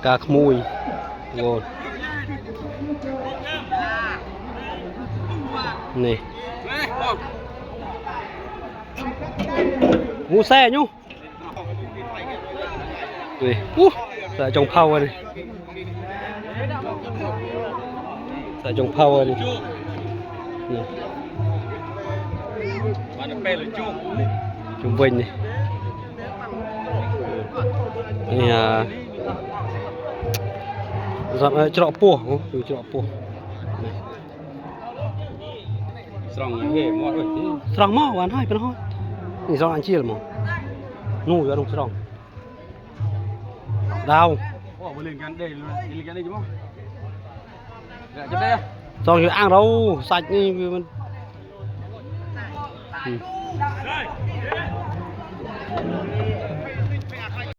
กาขโมยโง่นี่งูแซ่ยูนี่แต่จงเผาเลยแต่จงเผาเลยนี่จุ่มเวงนี่นี่จรอกปูดูจรอกปูสองเฮ้หมดเลยสองหม้อวันให้เป็นห้อยนี่สองอันเชี่ยหมอนู่อยู่ตรงสองดาวโอ้บริเวณกันได้เลยบริเวณกันได้จุ๊บจะได้สองอยู่อ่างเราใส่นี่มัน